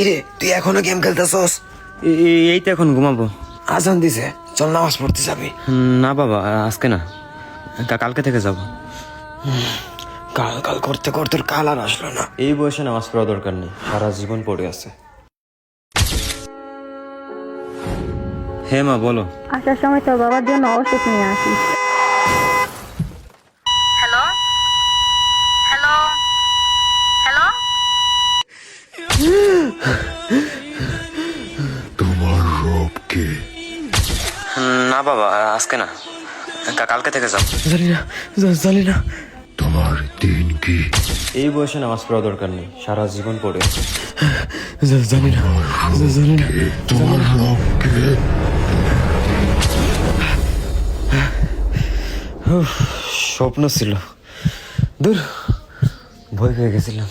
কিরে তুই এখনো গেম খেলতেছস? এই তো এখন ঘুমাবো। আজান দিছে, চল নামাজ পড়তে যাবি। না বাবা, আজকে না, কালকে থেকে যাব। কাল কাল করতে করতে কাল আর আসলো না। এই বয়সে নামাজ পড়া দরকার নেই, সারা জীবন পড়ে আছে। হ্যাঁ মা বলো। আসার সময় তোর বাবার জন্য ওষুধ নিয়ে আসিস। Hello hello hello. তোমার রব কে? না বাবা, আজকে না, কালকে থেকে যাব। জানি না। তোমার দিন কি? এই বয়সে নামাজ পড়া দরকার নেই, সারা জীবন পড়ে আছে। জানি না। তোমার রব কে? স্বপ্ন ছিল, দূর, ভয় পেয়ে গেছিলাম।